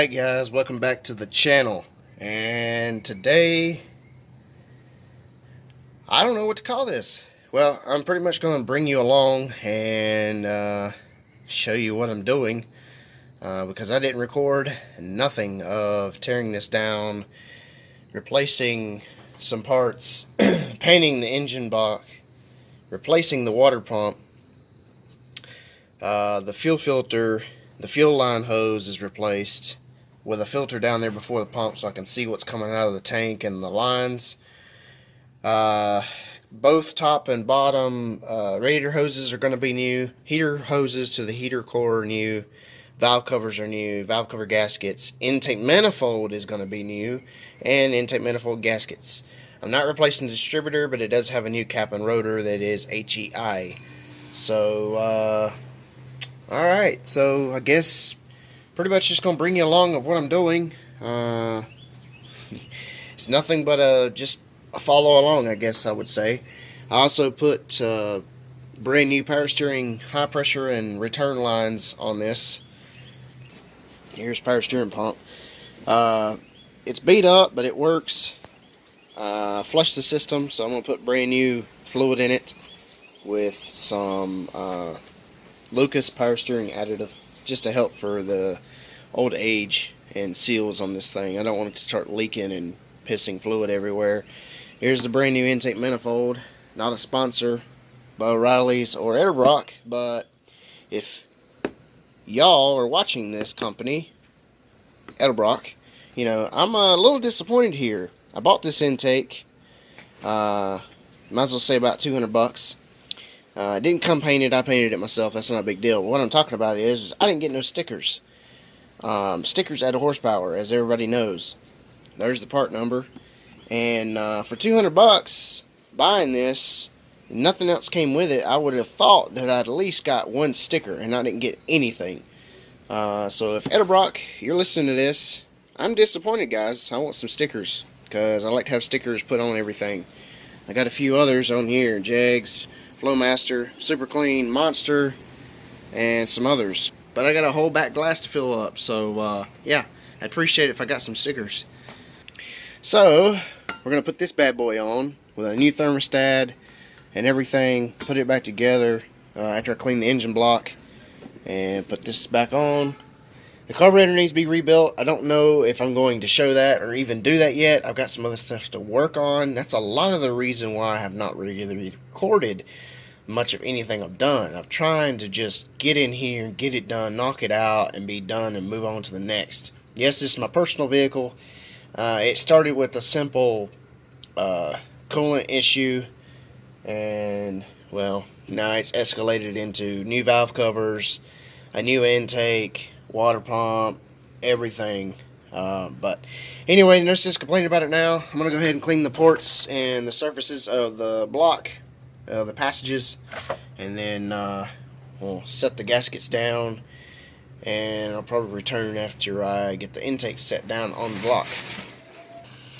Alright guys, welcome back to the channel. And today, I don't know what to call this. Well, I'm pretty much going to bring you along and show you what I'm doing. Because I didn't record nothing of tearing this down, replacing some parts, painting the engine block, replacing the water pump, the fuel filter. The fuel line hose is replaced with a filter down there before the pump so I can see what's coming out of the tank and the lines. Both top and bottom radiator hoses are going to be new. Heater hoses to the heater core are new. Valve covers are new. Valve cover gaskets. Intake manifold is going to be new. And intake manifold gaskets. I'm not replacing the distributor, but it does have a new cap and rotor that is HEI. So, alright, so I guess pretty much just going to bring you along of what I'm doing. It's nothing but just a follow along, I guess I would say. I also put brand new power steering high pressure and return lines on this. Here's power steering pump. It's beat up, but it works. Flushed the system, so I'm going to put brand new fluid in it with some Lucas power steering additive, just to help for the old age and seals on this thing. I don't want it to start leaking and pissing fluid everywhere. Here's the brand new intake manifold. Not a sponsor by O'Reilly's or Edelbrock, but if y'all are watching this company, Edelbrock, you know, I'm a little disappointed here. I bought this intake, might as well say about 200 bucks. It didn't come painted. I painted it myself. That's not a big deal. But what I'm talking about is I didn't get no stickers. Stickers add horsepower, as everybody knows. There's the part number. And for 200 bucks, buying this, nothing else came with it. I would have thought that I'd at least got one sticker, and I didn't get anything. So if Edelbrock, you're listening to this, I'm disappointed, guys. I want some stickers, because I like to have stickers put on everything. I got a few others on here. Jags, Flowmaster, Super Clean, Monster, and some others. But I got a whole back glass to fill up, so yeah, I'd appreciate it if I got some stickers. So, we're going to put this bad boy on with a new thermostat and everything, put it back together after I clean the engine block, and put this back on. The carburetor needs to be rebuilt. I don't know if I'm going to show that or even do that yet. I've got some other stuff to work on. That's a lot of the reason why I have not really recorded much of anything I've done. I'm trying to just get in here and get it done, knock it out, and be done and move on to the next. Yes, this is my personal vehicle. It started with a simple coolant issue, and well, now it's escalated into new valve covers, a new intake, water pump, everything. But anyway, no sense complaining about it now. I'm going to go ahead and clean the ports and the surfaces of the block, the passages, and then we'll set the gaskets down, and I'll probably return after I get the intake set down on the block.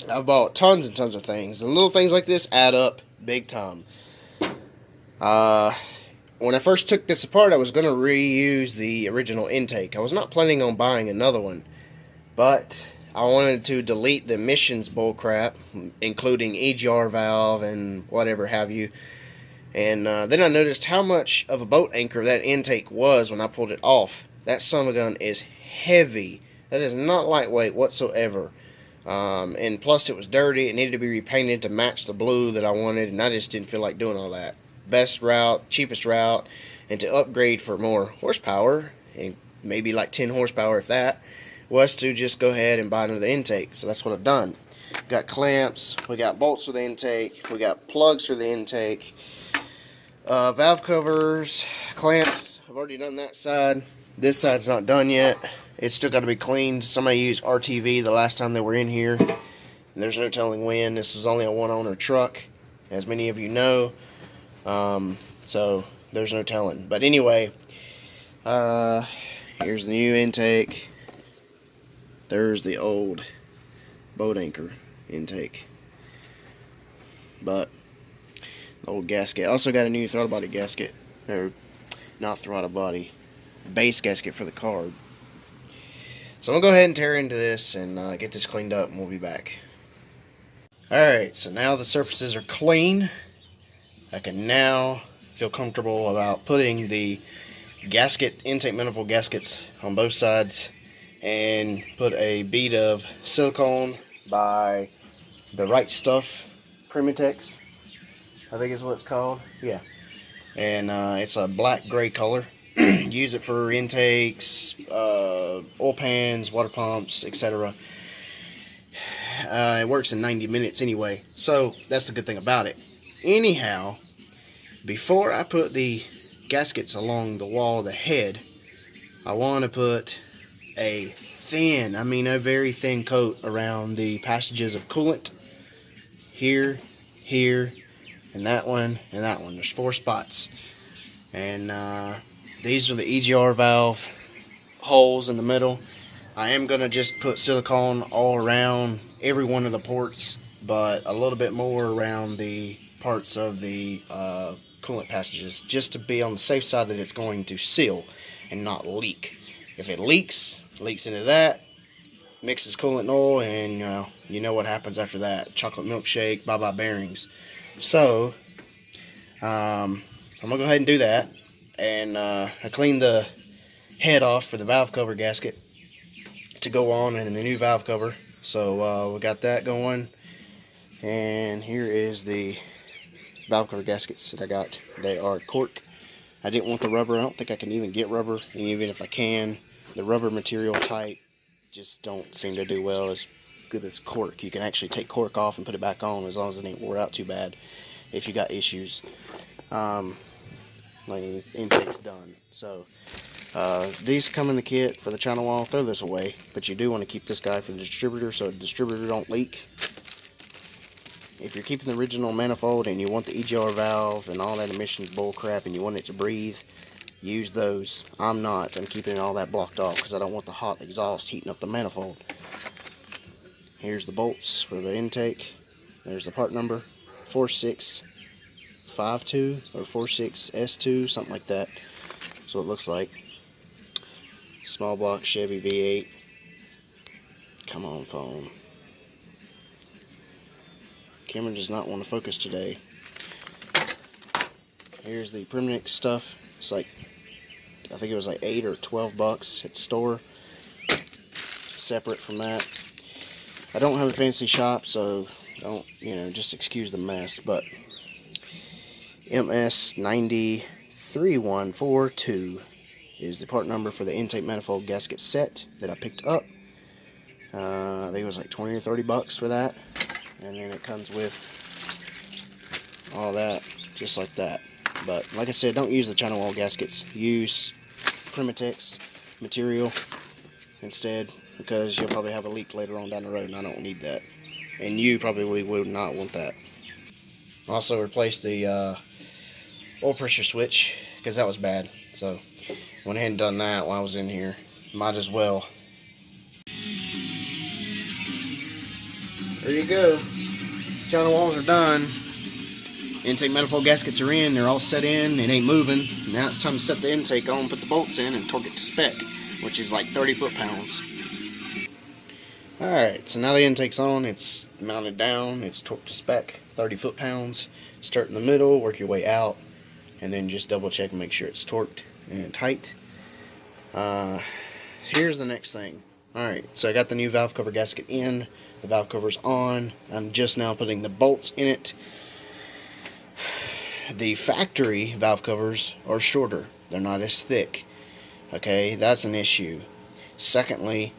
I've bought tons and tons of things, and little things like this add up big time. When I first took this apart, I was going to reuse the original intake. I was not planning on buying another one, but I wanted to delete the emissions bullcrap, including EGR valve and whatever have you. And then I noticed how much of a boat anchor that intake was when I pulled it off. That son of a gun is heavy. That is not lightweight whatsoever. And plus it was dirty. It needed to be repainted to match the blue that I wanted, and I just didn't feel like doing all that. Best route, cheapest route, and to upgrade for more horsepower, and maybe like 10 horsepower if that, was to just go ahead and buy another intake. So that's what I've done. Got clamps, we got bolts for the intake, we got plugs for the intake, valve covers, clamps. I've already done that side. This side's not done yet. It's still got to be cleaned. Somebody used RTV the last time they were in here, and there's no telling when. This was only a one-owner truck, as many of you know. So there's no telling. But anyway, here's the new intake. There's the old boat anchor intake. But the old gasket. Also got a new throttle body gasket. Or not throttle body, base gasket for the carb. So I'm going to go ahead and tear into this and get this cleaned up, and we'll be back. Alright, so now the surfaces are clean. I can now feel comfortable about putting the gasket, intake manifold gaskets on both sides, and put a bead of silicone by the Right Stuff Primitex, I think is what it's called. Yeah. And it's a black gray color. Use it for intakes, oil pans, water pumps, etc. It works in 90 minutes anyway, so that's the good thing about it. Anyhow, before I put the gaskets along the wall of the head, I want to put a thin, I mean a very thin coat around the passages of coolant. Here, here, and that one, and that one. There's 4 spots. And these are the EGR valve holes in the middle. I am going to just put silicone all around every one of the ports, but a little bit more around the parts of the coolant passages, just to be on the safe side that it's going to seal and not leak. If it leaks into that, mixes coolant and oil, and you know what happens after that. Chocolate milkshake, bye-bye bearings. So, I'm going to go ahead and do that. And I cleaned the head off for the valve cover gasket to go on in the new valve cover. So we got that going. And here is the valve cover gaskets that I got. They are cork. I didn't want the rubber. I don't think I can even get rubber. And even if I can, the rubber material type just don't seem to do well as good as cork. You can actually take cork off and put it back on as long as it ain't wore out too bad if you got issues. Like intake's done. So these come in the kit for the channel wall. Throw this away, but you do want to keep this guy for the distributor so the distributor don't leak. If you're keeping the original manifold and you want the EGR valve and all that emissions bull crap and you want it to breathe, use those. I'm not. I'm keeping all that blocked off because I don't want the hot exhaust heating up the manifold. Here's the bolts for the intake. There's the part number 4652 or 46S2, something like that. So it looks like. Small block Chevy V8. Come on, phone. Camera does not want to focus today. Here's the Primitex stuff. It's like, I think it was like 8 or 12 bucks at the store. Separate from that. I don't have a fancy shop, so don't, just excuse the mess, but MS903142 is the part number for the intake manifold gasket set that I picked up. I think it was like 20 or 30 bucks for that. And then it comes with all that, just like that. But like I said, don't use the channel wall gaskets. Use Primitex material instead, because you'll probably have a leak later on down the road, and I don't need that. And you probably would not want that. Also replace the oil pressure switch, because that was bad. So went ahead and done that while I was in here. Might as well. There you go. Channel walls are done. Intake manifold gaskets are in. They're all set in. It ain't moving. Now it's time to set the intake on, put the bolts in, and torque it to spec, which is like 30 foot-pounds. Alright, so now the intake's on. It's mounted down. It's torqued to spec, 30 foot-pounds. Start in the middle, work your way out, and then just double check and make sure it's torqued and tight. Here's the next thing. Alright, so I got the new valve cover gasket in. The valve cover's on. I'm just now putting the bolts in it. The factory valve covers are shorter. They're not as thick. Okay, that's an issue. Secondly,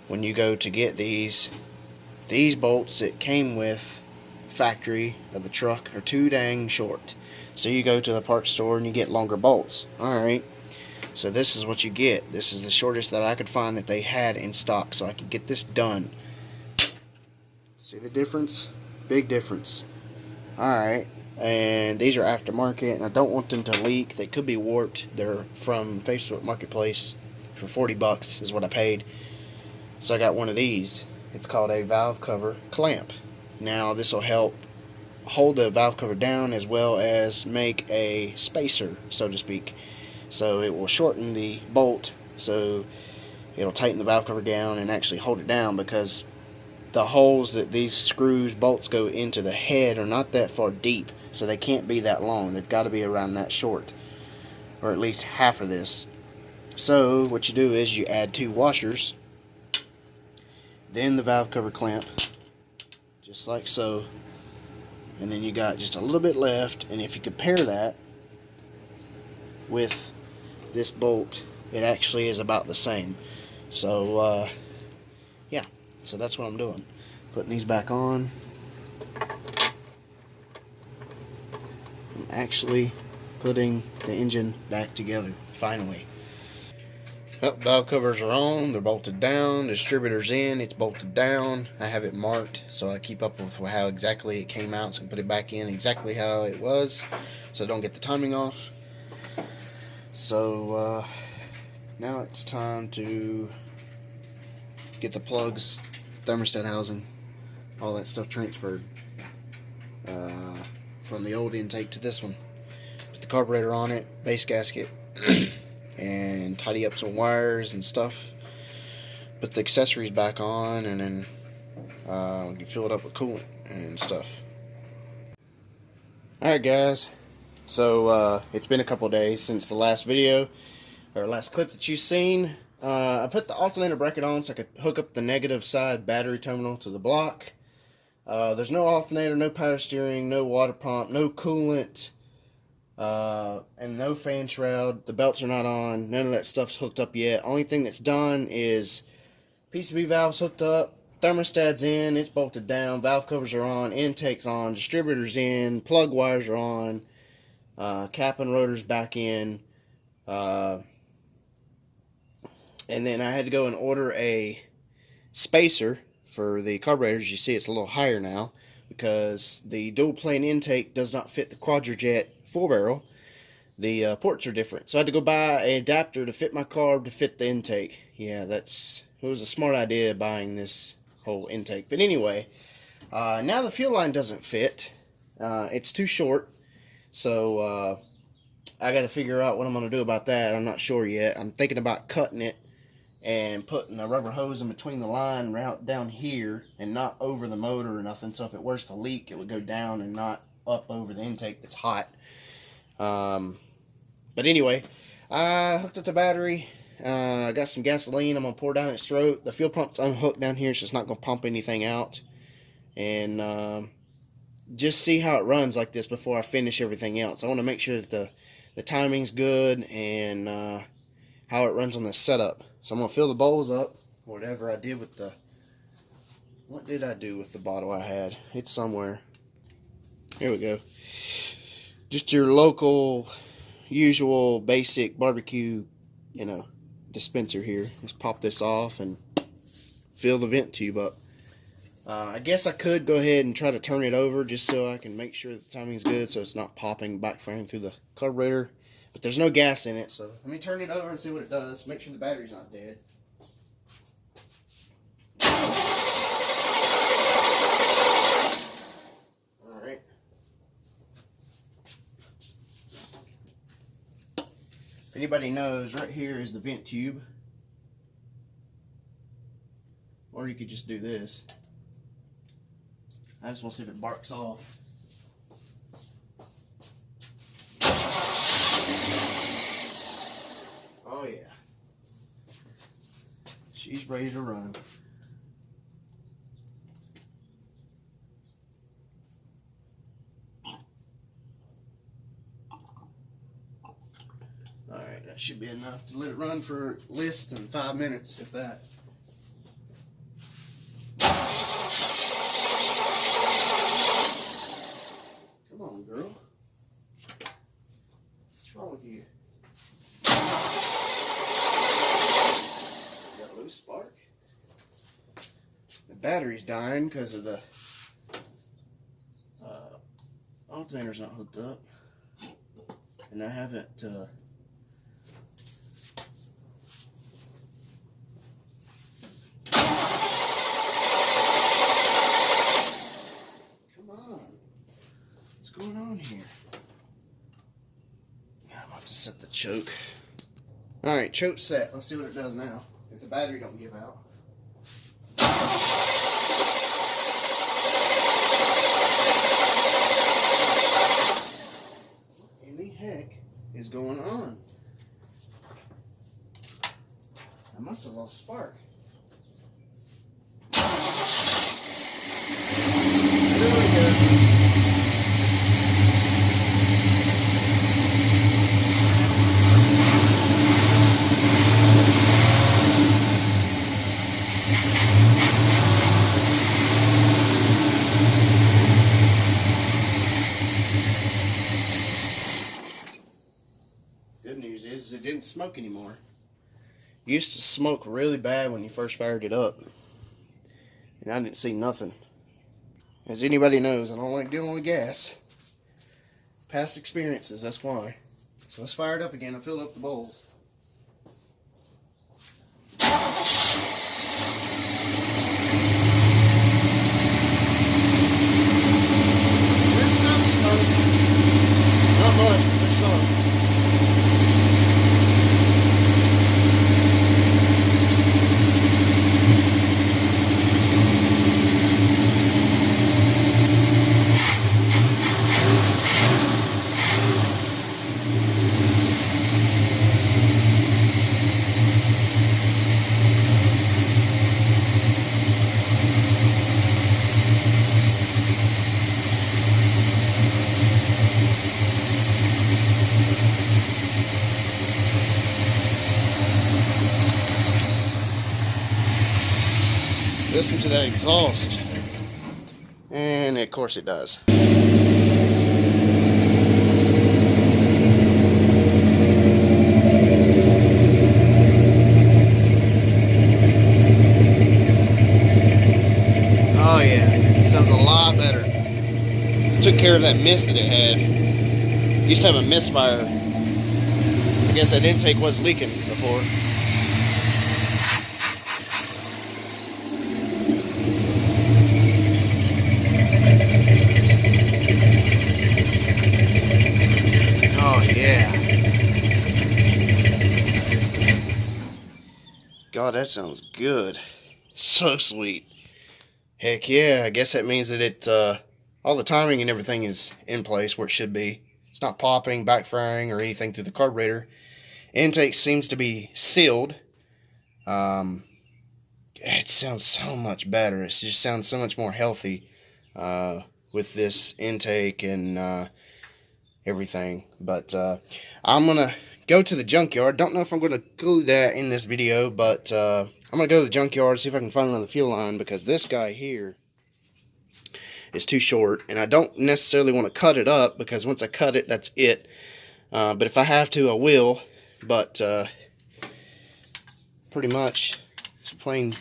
when you go to get these bolts that came with factory of the truck are too dang short. So you go to the parts store and you get longer bolts. Alright, so this is what you get. This is the shortest that I could find that they had in stock, so I could get this done. See the difference? Big difference. Alright, and these are aftermarket, and I don't want them to leak. They could be warped. They're from Facebook Marketplace for 40 bucks is what I paid. So I got one of these. It's called a valve cover clamp. Now this will help hold the valve cover down as well as make a spacer, so to speak. So it will shorten the bolt, so it'll tighten the valve cover down and actually hold it down, because the holes that these screws, bolts go into the head are not that far deep, so they can't be that long. They've got to be around that short, or at least half of this. So what you do is you add 2 washers, then the valve cover clamp, just like so, and then you got just a little bit left. And if you compare that with this bolt, it actually is about the same. So yeah, so that's what I'm doing, putting these back on. I'm actually putting the engine back together finally. Valve covers are on, they're bolted down, distributor's in, it's bolted down. I have it marked so I keep up with how exactly it came out, so I can put it back in exactly how it was, so I don't get the timing off. So now it's time to get the plugs, thermostat housing, all that stuff transferred from the old intake to this one. Put the carburetor on it, base gasket, and tidy up some wires and stuff. Put the accessories back on, and then you fill it up with coolant and stuff. Alright guys, so it's been a couple days since the last video, or last clip that you've seen. I put the alternator bracket on so I could hook up the negative side battery terminal to the block. There's no alternator, no power steering, no water pump, no coolant, and no fan shroud. The belts are not on. None of that stuff's hooked up yet. Only thing that's done is PCV valves hooked up, thermostat's in, it's bolted down, valve covers are on, intake's on, distributor's in, plug wires are on, cap and rotor's back in, and then I had to go and order a spacer for the carburetors. You see it's a little higher now because the dual plane intake does not fit the Quadrajet 4-barrel. The ports are different, so I had to go buy an adapter to fit my carb to fit the intake. Yeah, it was a smart idea buying this whole intake. But anyway, now the fuel line doesn't fit. It's too short, so I got to figure out what I'm going to do about that. I'm not sure yet. I'm thinking about cutting it and putting a rubber hose in between the line right down here and not over the motor or nothing, so if it were to leak it would go down and not up over the intake that's hot. But anyway, I hooked up the battery. I got some gasoline I'm going to pour down its throat. The fuel pump's unhooked down here, so it's not going to pump anything out. And just see how it runs like this before I finish everything else. I want to make sure that the timing's good and how it runs on the setup. So I'm going to fill the bowls up, whatever I did with the... What did I do with the bottle I had? It's somewhere. Here we go. Just your local, usual, basic barbecue, dispenser here. Let's pop this off and fill the vent tube up. I guess I could go ahead and try to turn it over just so I can make sure that the timing's good so it's not popping, backfiring through the carburetor. But there's no gas in it, so let me turn it over and see what it does. Make sure the battery's not dead. Alright. If anybody knows, right here is the vent tube. Or you could just do this. I just want to see if it barks off. Oh yeah. She's ready to run. Alright, that should be enough to let it run for less than 5 minutes, if that. Come on, girl. What's wrong with you? Got a loose spark. The battery's dying because of the alternator's not hooked up, and I haven't come on, what's going on here? I'm about to set the choke. Alright, choke set. Let's see what it does now. if the battery don't give out. What in the heck is going on? I must have lost spark. There we go. Good news is it didn't smoke anymore. It used to smoke really bad when you first fired it up, and I didn't see nothing. As anybody knows, I don't like dealing with gas. Past experiences, that's why. So let's fire it up again. I filled up the bowls. There's some smoke. Not much, but there's some. Listen to that exhaust. And of course it does. Oh yeah, sounds a lot better. Took care of that mist that it had. Used to have a misfire. I guess that intake was leaking before. Oh yeah. God, that sounds good. So sweet. Heck yeah, I guess that means that it all the timing and everything is in place where it should be. It's not popping, backfiring, or anything through the carburetor. Intake seems to be sealed. It sounds so much better. It just sounds so much more healthy with this intake and everything. But I'm gonna go to the junkyard. Don't know if I'm gonna do that in this video, but I'm gonna go to the junkyard, see if I can find another fuel line, because this guy here is too short, and I don't necessarily want to cut it up, because once I cut it, that's it. But if I have to, I will. But pretty much it's plain.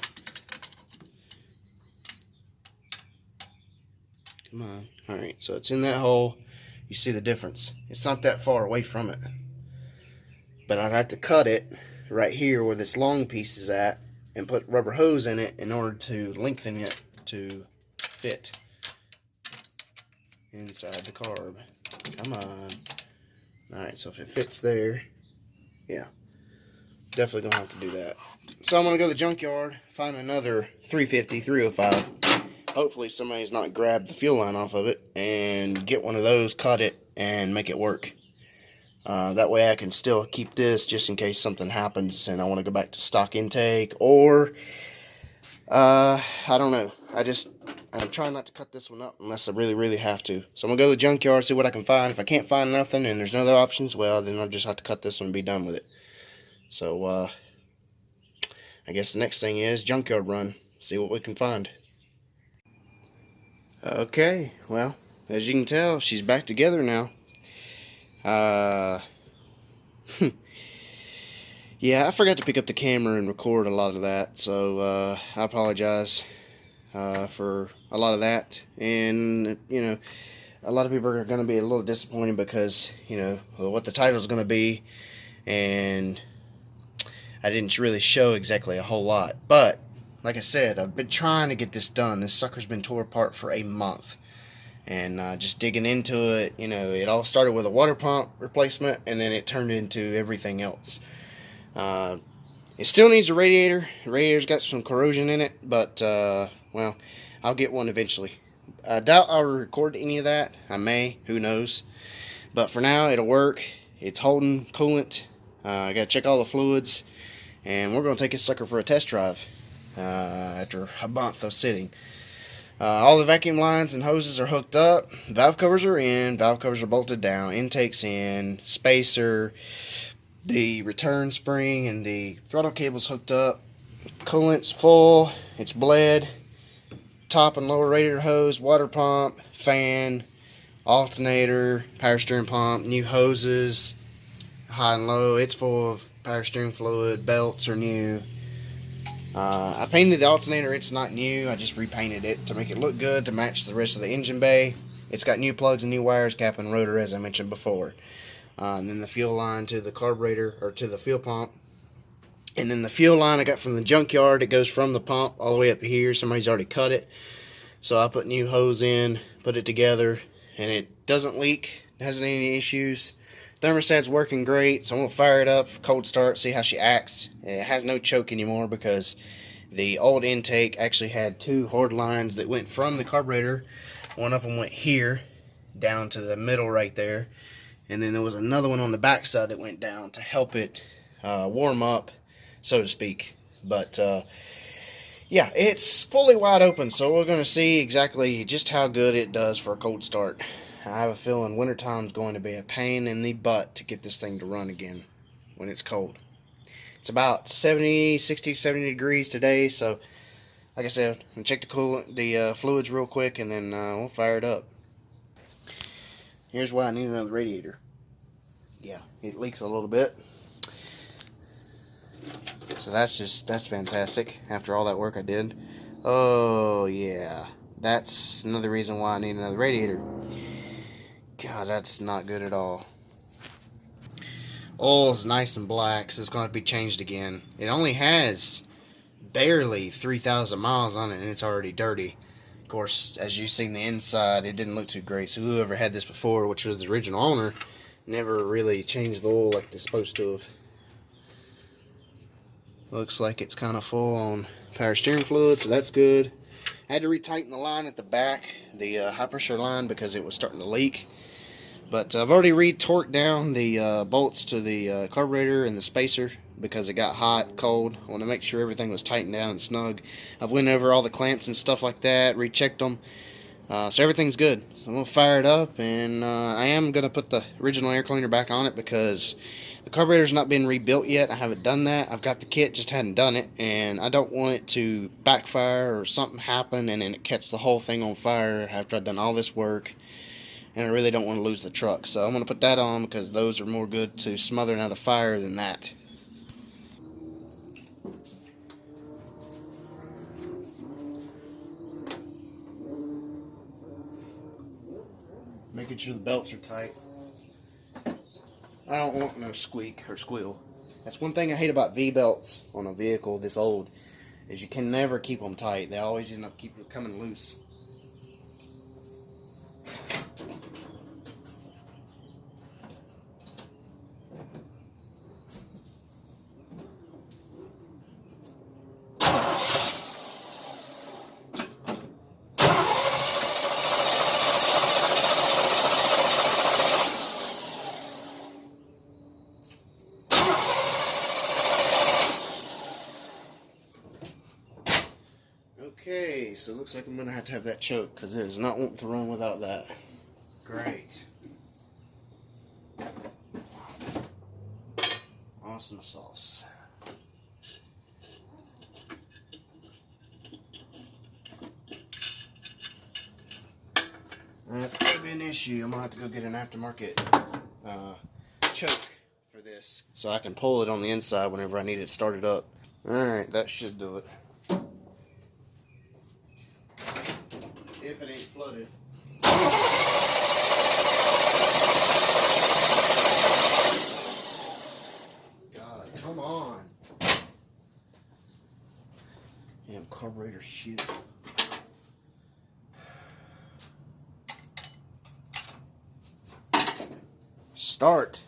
Come on. Alright, so it's in that hole. You see the difference. It's not that far away from it. But I'd have to cut it right here where this long piece is at and put rubber hose in it in order to lengthen it to fit inside the carb. Come on. Alright, so if it fits there, yeah, definitely gonna have to do that. So I'm gonna go to the junkyard, find another 350, 305. Hopefully somebody's not grabbed the fuel line off of it, and get one of those, cut it, and make it work. That way I can still keep this just in case something happens and I want to go back to stock intake, or I don't know. I'm trying not to cut this one up unless I really have to. So I'm gonna go to the junkyard, see what I can find. If I can't find nothing and there's no other options, well, then I'll just have to cut this one and be done with it. So I guess the next thing is junkyard run, see what we can find. Okay, well, as you can tell, she's back together now. Yeah, I forgot to pick up the camera and record a lot of that, so I apologize for a lot of that. And you know, a lot of people are going to be a little disappointed because, you know, what the title is going to be, and I didn't really show exactly a whole lot. But like I said, I've been trying to get this done. This sucker's been tore apart for a month. And just digging into it, you know, it all started with a water pump replacement, and then it turned into everything else. It still needs a radiator. The radiator's got some corrosion in it, but well, I'll get one eventually. I doubt I'll record any of that. I may, who knows. But for now, it'll work. It's holding coolant. I gotta check all the fluids, and we're gonna take this sucker for a test drive after a month of sitting. All the vacuum lines and hoses are hooked up. Valve covers are in. Valve covers are bolted down. Intake's in. Spacer, the return spring, and the throttle cable's hooked up. Coolant's full. It's bled. Top and lower radiator hose, water pump, fan, alternator, power steering pump, new hoses, high and low. It's full of power steering fluid. Belts are new. I painted the alternator. It's not new. I just repainted it to make it look good, to match the rest of the engine bay. It's got new plugs and new wires, cap and rotor, as I mentioned before. And then the fuel line to the carburetor, or to the fuel pump. And then the fuel line I got from the junkyard. It goes from the pump all the way up to here. Somebody's already cut it. So I put new hose in, put it together, and it doesn't leak. It hasn't any issues. Thermostat's working great, so I'm going to fire it up, cold start, see how she acts. It has no choke anymore because the old intake actually had two hard lines that went from the carburetor. One of them went here, down to the middle right there. And then there was another one on the back side that went down to help it warm up, so to speak. But yeah, it's fully wide open, so we're going to see exactly just how good it does for a cold start. I have a feeling wintertime's going to be a pain in the butt to get this thing to run again when it's cold. It's about 60, 70 degrees today, so like I said, I'm going to check the coolant, the fluids real quick, and then we'll fire it up. Here's why I need another radiator. Yeah, it leaks a little bit. So that's fantastic after all that work I did. Oh yeah, that's another reason why I need another radiator. God, that's not good at all. Oil's nice and black, so it's going to be changed again. It only has barely 3,000 miles on it, and it's already dirty. Of course, as you've seen the inside, it didn't look too great. So whoever had this before, which was the original owner, never really changed the oil like they're supposed to have. Looks like it's kind of full on power steering fluid, so that's good. I had to retighten the line at the back, the high pressure line, because it was starting to leak. But I've already re-torqued down the bolts to the carburetor and the spacer because it got hot, cold. I want to make sure everything was tightened down and snug. I've went over all the clamps and stuff like that, rechecked them. So everything's good. So I'm going to fire it up, and I am going to put the original air cleaner back on it because the carburetor's not been rebuilt yet. I haven't done that. I've got the kit, just hadn't done it, and I don't want it to backfire or something happen and then it catch the whole thing on fire after I've done all this work. And I really don't want to lose the truck. So I'm going to put that on because those are more good to smothering out a fire than that. Making sure the belts are tight. I don't want no squeak or squeal. That's one thing I hate about V-belts on a vehicle this old, is you can never keep them tight. They always end up coming loose. Okay, so it looks like I'm going to have that choke because it is not wanting to run without that. Great. Awesome sauce. That's going to be an issue. I'm going to have to go get an aftermarket choke for this so I can pull it on the inside whenever I need it started up. Alright, that should do it. If it ain't flooded. God, come on. Damn carburetor shit. Start.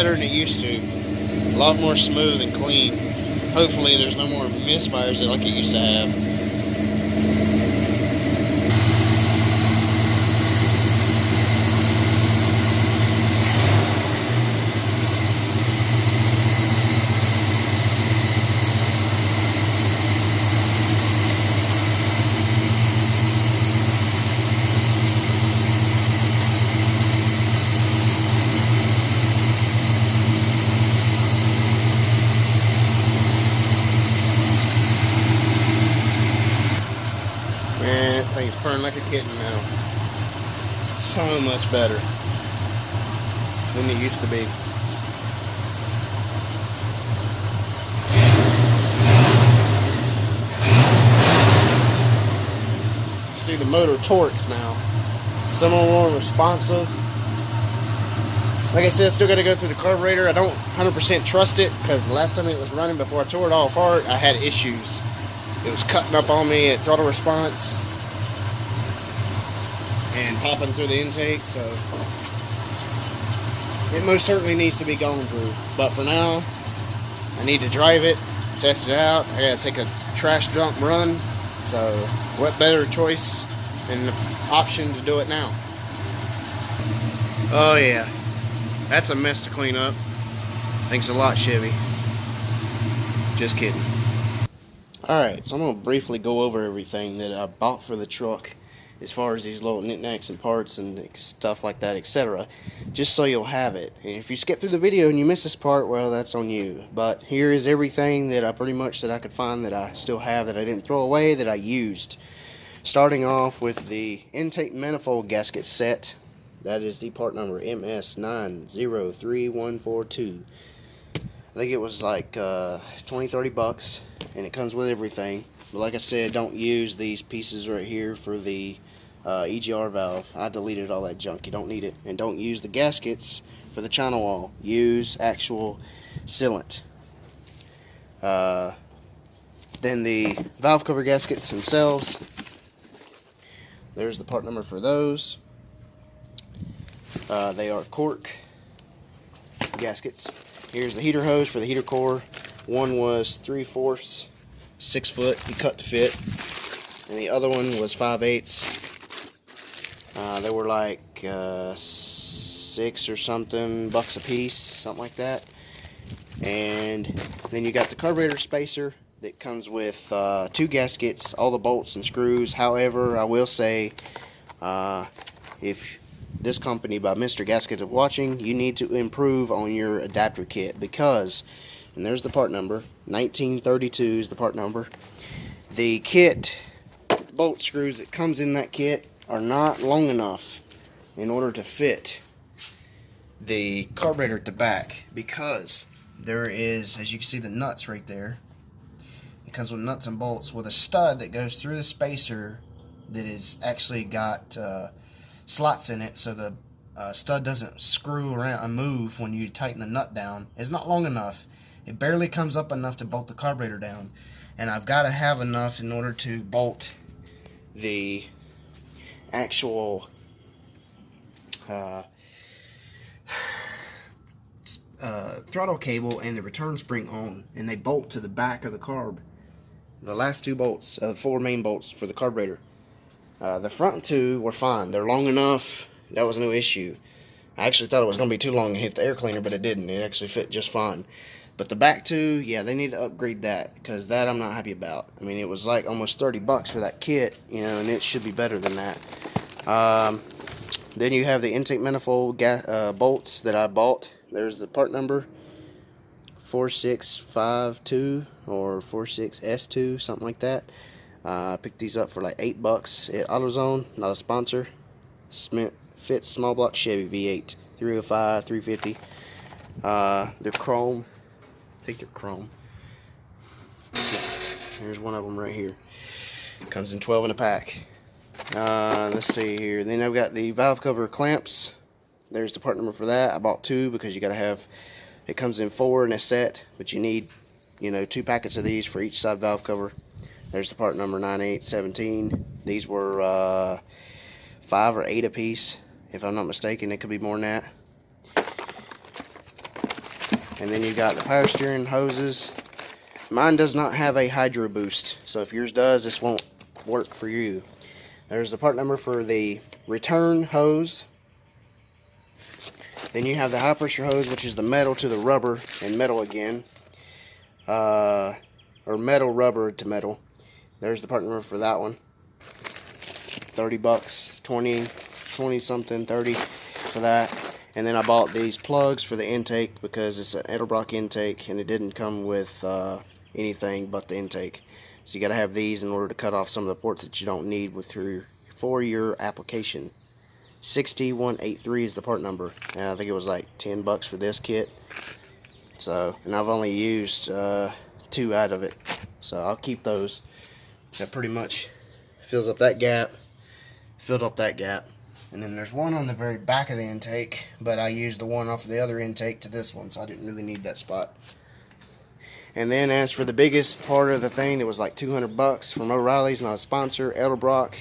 better than it used to. A lot more smooth and clean. Hopefully there's no more misfires like it used to have. Man, that thing's purring like a kitten now. So much better than it used to be. See, the motor torques now. Some more responsive. Like I said, still got to go through the carburetor. I don't 100% trust it because the last time it was running before I tore it all apart, I had issues. It was cutting up on me at throttle response and popping through the intake, so it most certainly needs to be gone through. But for now, I need to drive it, test it out. I gotta take a trash dump run, so what better choice than the option to do it now? Oh yeah, that's a mess to clean up. Thanks a lot, Chevy. Just kidding. Alright, so I'm going to briefly go over everything that I bought for the truck as far as these little knickknacks and parts and stuff like that, etc. Just so you'll have it. And if you skip through the video and you miss this part, well, that's on you. But here is everything that I pretty much that I could find that I still have that I didn't throw away that I used. Starting off with the intake manifold gasket set. That is the part number MS903142. I think it was like 20-30 bucks, and it comes with everything. But like I said, don't use these pieces right here for the EGR valve. I deleted all that junk. You don't need it. And don't use the gaskets for the channel wall. Use actual sealant. Then the valve cover gaskets themselves. There's the part number for those. They are cork gaskets. Here's the heater hose for the heater core. One was 3/4, 6 foot. He cut to fit, and the other one was 5/8. They were like $6 or something bucks a piece, something like that. And then you got the carburetor spacer that comes with 2 gaskets, all the bolts and screws. However, I will say, if this company by Mr. Gasket is watching, you need to improve on your adapter kit because, and there's the part number, 1932 is the part number. The kit, bolt screws that comes in that kit are not long enough in order to fit the carburetor at the back, because there is, as you can see, the nuts right there. It comes with nuts and bolts with a stud that goes through the spacer that is actually got slots in it, so the stud doesn't screw around and move when you tighten the nut down. It's not long enough. It barely comes up enough to bolt the carburetor down, and I've got to have enough in order to bolt the actual throttle cable and the return spring on, and they bolt to the back of the carb. The last 2 bolts, 4 main bolts for the carburetor. The front 2 were fine. They're long enough. That was no issue. I actually thought it was going to be too long and hit the air cleaner, but it didn't. It actually fit just fine. But the back 2, yeah, they need to upgrade that, because that I'm not happy about. I mean, it was like almost 30 bucks for that kit, you know, and it should be better than that. Then you have the intake manifold bolts that I bought. There's the part number 4652 or 46S2, something like that. I picked these up for like 8 bucks at AutoZone, not a sponsor. Fits small block Chevy V8, 305, 350. They're chrome. I think they're chrome. Yeah, here's one of them right here. Comes in 12 in a pack. Let's see here. Then I've got the valve cover clamps. There's the part number for that. I bought 2 because you gotta have. It comes in 4 in a set, but you need, you know, 2 packets of these for each side valve cover. There's the part number 9817. These were 5 or 8 a piece, if I'm not mistaken. It could be more than that. And then you got the power steering hoses. Mine does not have a hydro boost, so if yours does, this won't work for you. There's the part number for the return hose. Then you have the high pressure hose, which is the metal to the rubber and metal again. Or metal rubber to metal. There's the part number for that one. 30 bucks, 20 something, 30 for that. And then I bought these plugs for the intake because it's an Edelbrock intake and it didn't come with anything but the intake. So you got to have these in order to cut off some of the ports that you don't need for your application. 60183 is the part number. And I think it was like 10 bucks for this kit. So, and I've only used 2 out of it. So I'll keep those. That pretty much fills up that gap. Filled up that gap. And then there's one on the very back of the intake, but I used the one off of the other intake to this one, so I didn't really need that spot. And then as for the biggest part of the thing, it was like 200 bucks from O'Reilly's, not a sponsor, Edelbrock.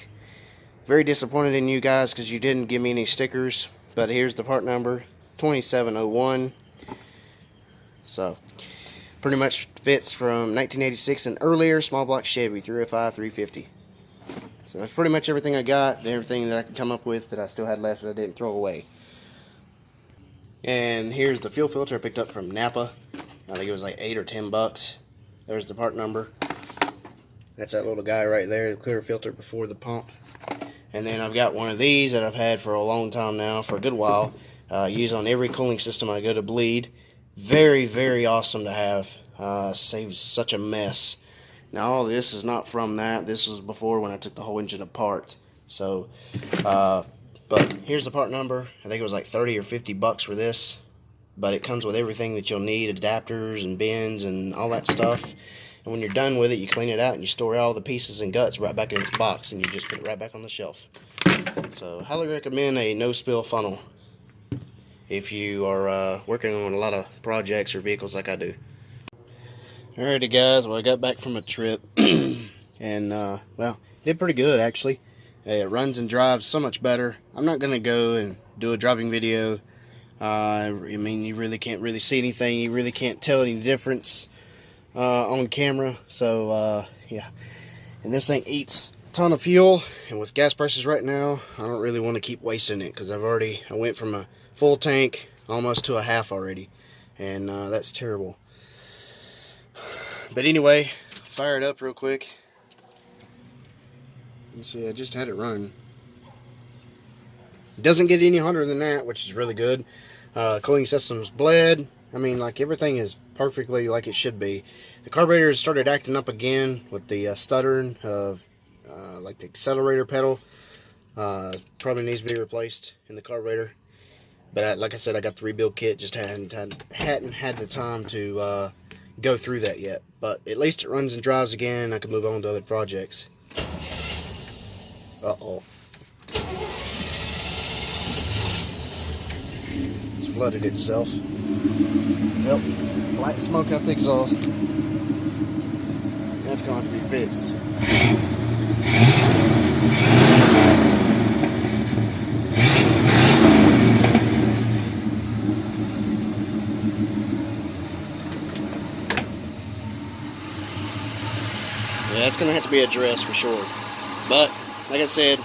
Very disappointed in you guys because you didn't give me any stickers, but here's the part number, 2701. So pretty much fits from 1986 and earlier, small block Chevy 305 350. So that's pretty much everything I got, everything that I could come up with that I still had left that I didn't throw away. And here's the fuel filter I picked up from Napa. I think it was like 8 or 10 bucks. There's the part number. That's that little guy right there, the clear filter before the pump. And then I've got one of these that I've had for a long time now, for a good while. Use on every cooling system I go to bleed. Very, very awesome to have. Saves such a mess. Now all this is not from that. This was before when I took the whole engine apart. So, but here's the part number. I think it was like 30 or 50 bucks for this. But it comes with everything that you'll need, adapters and bins and all that stuff. And when you're done with it, you clean it out and you store all the pieces and guts right back in its box. And you just put it right back on the shelf. So, highly recommend a no-spill funnel if you are working on a lot of projects or vehicles like I do. Alrighty guys, well I got back from a trip and well, did pretty good actually. It runs and drives so much better. I'm not going to go and do a driving video. I mean, you really can't really see anything. You really can't tell any difference on camera. So yeah, and this thing eats a ton of fuel, and with gas prices right now, I don't really want to keep wasting it because I went from a full tank almost to a half already, and that's terrible. But anyway, fire it up real quick. You see, I just had it run. It doesn't get any hotter than that, which is really good. Cooling system's bled. I mean, like, everything is perfectly like it should be. The carburetor started acting up again with the stuttering of like the accelerator pedal. Probably needs to be replaced in the carburetor. But like I said, I got the rebuild kit. Just hadn't had the time to go through that yet, but at least it runs and drives again. I can move on to other projects. Uh-oh. It's flooded itself. Yep, black smoke out the exhaust. That's going to have to be fixed. Yeah, it's going to have to be addressed for sure. But, like I said,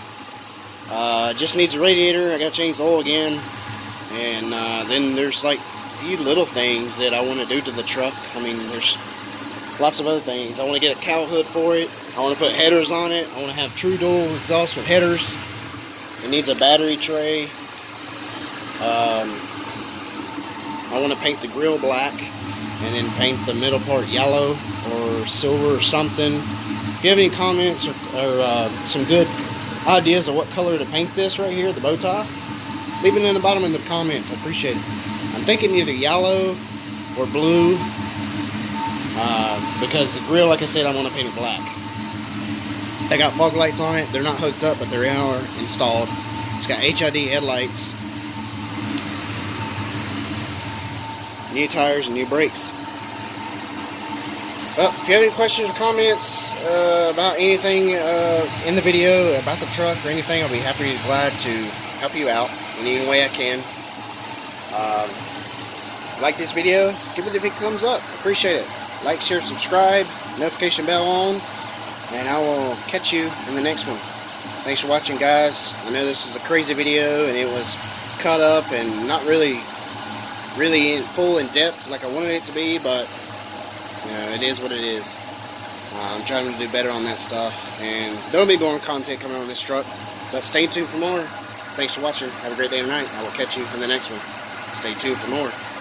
just needs a radiator. I got to change the oil again. And then there's like a few little things that I want to do to the truck. I mean, there's lots of other things. I want to get a cowl hood for it. I want to put headers on it. I want to have true dual exhaust with headers. It needs a battery tray. I want to paint the grill black and then paint the middle part yellow or silver or something. If you have any comments or some good ideas of what color to paint this right here, the bow tie, leave it in the bottom in the comments. I appreciate it. I'm thinking either yellow or blue because the grill, like I said, I want to paint it black. They got fog lights on it. They're not hooked up, but they are installed. It's got HID headlights, new tires, and new brakes. Well, if you have any questions or comments about anything in the video, about the truck or anything, I'll be glad to help you out in any way I can. like this video, give it a big thumbs up. Appreciate it. Like, share, subscribe, notification bell on, and I will catch you in the next one. Thanks for watching, guys. I know this is a crazy video, and it was cut up and not really full in depth like I wanted it to be, but you know, it is what it is. I'm trying to do better on that stuff, and there'll be more content coming on this truck, but stay tuned for more. Thanks for watching. Have a great day tonight. I will catch you in the next one. Stay tuned for more.